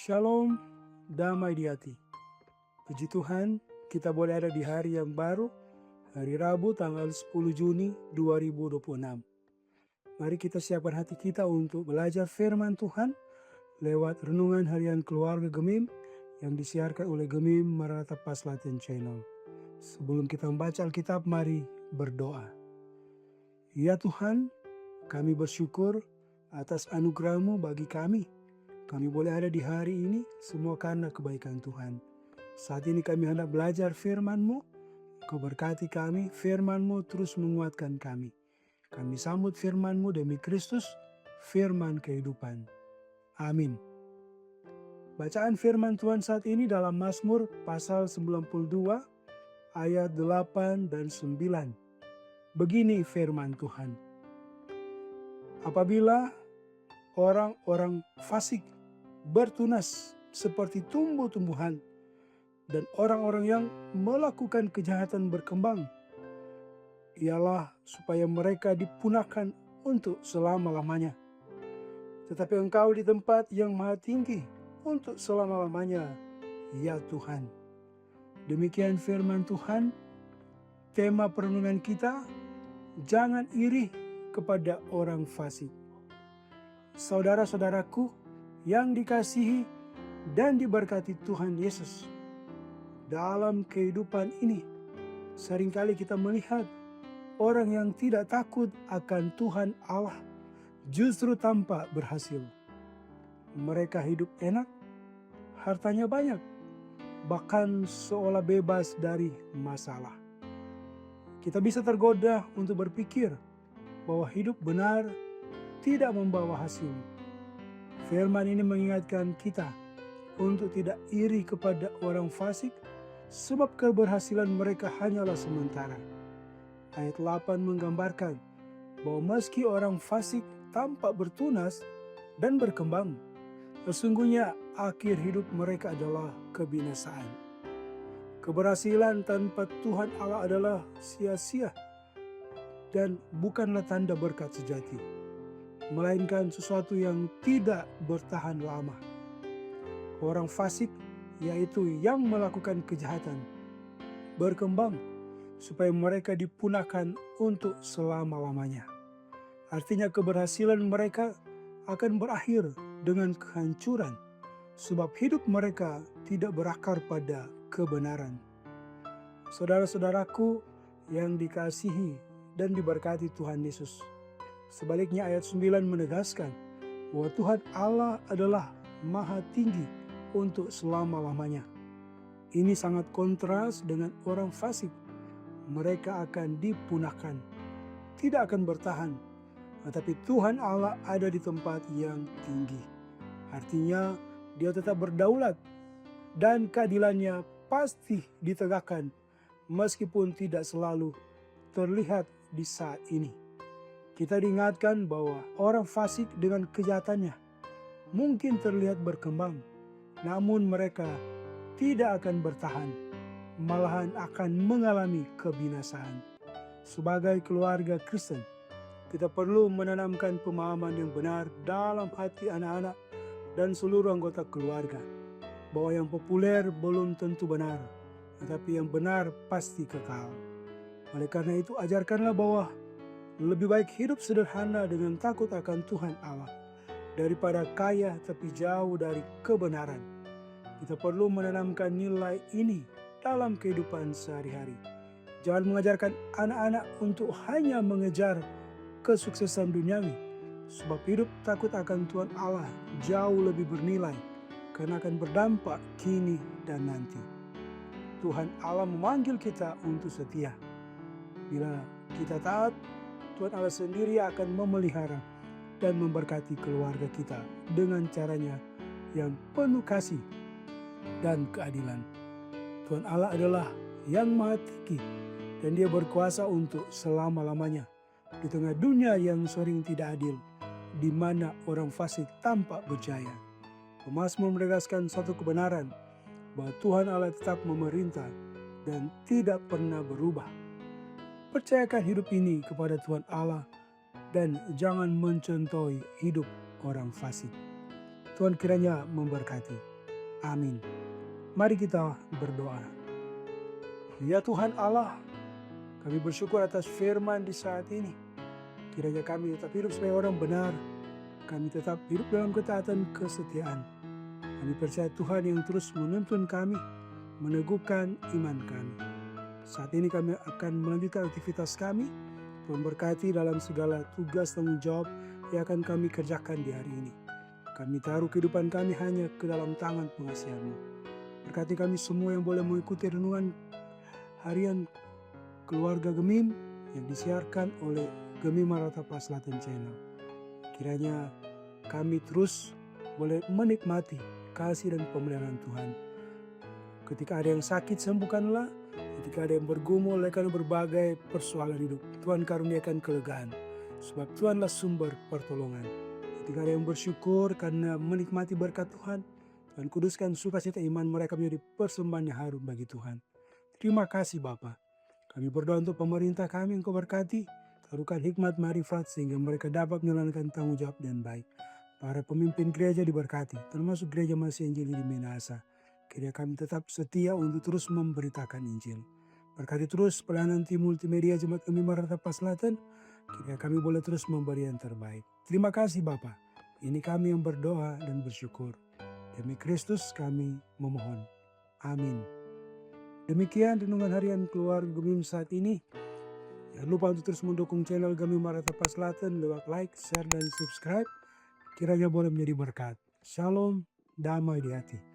Shalom, damai di hati. Puji Tuhan, kita boleh ada di hari yang baru, hari Rabu tanggal 10 Juni 2026. Mari kita siapkan hati kita untuk belajar firman Tuhan lewat renungan harian keluarga Gemim yang disiarkan oleh Gemim Maranatha Paslatan Channel. Sebelum kita membaca Alkitab, mari berdoa. Ya Tuhan, kami bersyukur atas anugerah-Mu bagi kami. Kami boleh ada di hari ini semua karena kebaikan Tuhan. Saat ini kami hendak belajar firman-Mu. Kau berkati kami, firman-Mu terus menguatkan kami. Kami sambut firman-Mu demi Kristus, firman kehidupan. Amin. Bacaan firman Tuhan saat ini dalam Mazmur pasal 92 ayat 8 dan 9. Begini firman Tuhan. Apabila orang-orang fasik bertunas seperti tumbuh-tumbuhan, dan orang-orang yang melakukan kejahatan berkembang, ialah supaya mereka dipunahkan untuk selama-lamanya. Tetapi Engkau di tempat yang maha tinggi untuk selama-lamanya, ya Tuhan. Demikian firman Tuhan. Tema perenungan kita, jangan iri kepada orang fasik. Saudara-saudaraku yang dikasihi dan diberkati Tuhan Yesus, dalam kehidupan ini seringkali kita melihat orang yang tidak takut akan Tuhan Allah justru tampak berhasil. Mereka hidup enak, hartanya banyak, bahkan seolah bebas dari masalah. Kita bisa tergoda untuk berpikir bahwa hidup benar tidak membawa hasil. Firman ini mengingatkan kita untuk tidak iri kepada orang fasik, sebab keberhasilan mereka hanyalah sementara. Ayat 8 menggambarkan bahwa meski orang fasik tampak bertunas dan berkembang, sesungguhnya akhir hidup mereka adalah kebinasaan. Keberhasilan tanpa Tuhan Allah adalah sia-sia dan bukanlah tanda berkat sejati, melainkan sesuatu yang tidak bertahan lama. Orang fasik, yaitu yang melakukan kejahatan, berkembang supaya mereka dipunahkan untuk selama-lamanya. Artinya keberhasilan mereka akan berakhir dengan kehancuran, sebab hidup mereka tidak berakar pada kebenaran. Saudara-saudaraku yang dikasihi dan diberkati Tuhan Yesus, sebaliknya ayat 9 menegaskan bahwa Tuhan Allah adalah maha tinggi untuk selama-lamanya. Ini sangat kontras dengan orang fasik. Mereka akan dipunahkan, tidak akan bertahan. Tetapi Tuhan Allah ada di tempat yang tinggi. Artinya Dia tetap berdaulat dan keadilannya pasti ditegakkan meskipun tidak selalu terlihat di saat ini. Kita diingatkan bahwa orang fasik dengan kejahatannya mungkin terlihat berkembang, namun mereka tidak akan bertahan, malahan akan mengalami kebinasaan. Sebagai keluarga Kristen, kita perlu menanamkan pemahaman yang benar dalam hati anak-anak dan seluruh anggota keluarga, bahwa yang populer belum tentu benar, tetapi yang benar pasti kekal. Oleh karena itu, ajarkanlah bahwa lebih baik hidup sederhana dengan takut akan Tuhan Allah daripada kaya tapi jauh dari kebenaran. Kita perlu menanamkan nilai ini dalam kehidupan sehari-hari. Jangan mengajarkan anak-anak untuk hanya mengejar kesuksesan duniawi, sebab hidup takut akan Tuhan Allah jauh lebih bernilai karena akan berdampak kini dan nanti. Tuhan Allah memanggil kita untuk setia. Bila kita taat, Tuhan Allah sendiri akan memelihara dan memberkati keluarga kita dengan caranya yang penuh kasih dan keadilan. Tuhan Allah adalah yang maha tinggi dan Dia berkuasa untuk selama-lamanya di tengah dunia yang sering tidak adil, di mana orang fasik tampak berjaya. Pemazmur menegaskan satu kebenaran, bahwa Tuhan Allah tetap memerintah dan tidak pernah berubah. Percayakan hidup ini kepada Tuhan Allah dan jangan mencontohi hidup orang fasik. Tuhan kiranya memberkati. Amin. Mari kita berdoa. Ya Tuhan Allah, kami bersyukur atas firman di saat ini. Kiranya kami tetap hidup sebagai orang benar. Kami tetap hidup dalam ketaatan kesetiaan. Kami percaya Tuhan yang terus menuntun kami, meneguhkan iman kami. Saat ini kami akan melanjutkan aktivitas kami. Tuhan berkati dalam segala tugas tanggung jawab yang akan kami kerjakan di hari ini. Kami taruh kehidupan kami hanya ke dalam tangan pengasihan-Mu. Berkati kami semua yang boleh mengikuti renungan harian keluarga Gemim yang disiarkan oleh Gemim Maranatha Selatan Channel. Kiranya kami terus boleh menikmati kasih dan pemeliharaan Tuhan. Ketika ada yang sakit, sembuhkanlah. Ketika ada yang bergumul karena berbagai persoalan hidup, Tuhan karuniakan kelegaan. Sebab Tuhanlah sumber pertolongan. Ketika ada yang bersyukur karena menikmati berkat Tuhan, Tuhan kuduskan sukacita iman mereka menjadi persembahan yang harum bagi Tuhan. Terima kasih Bapa. Kami berdoa untuk pemerintah kami yang Kau berkati. Taruhkan hikmat marifat sehingga mereka dapat menjalankan tanggung jawab dengan baik. Para pemimpin gereja diberkati, termasuk gereja Masih Injil di Minahasa. Kiranya kami tetap setia untuk terus memberitakan Injil. Berkati terus pelayanan tim multimedia Jemaat Gemim Maranatha Selatan. Kiranya kami boleh terus memberi yang terbaik. Terima kasih Bapa. Ini kami yang berdoa dan bersyukur. Demi Kristus kami memohon. Amin. Demikian renungan harian keluarga Gemim saat ini. Jangan lupa untuk terus mendukung channel Gemim Maranatha Selatan lewat like, share, dan subscribe. Kiranya boleh menjadi berkat. Shalom, damai di hati.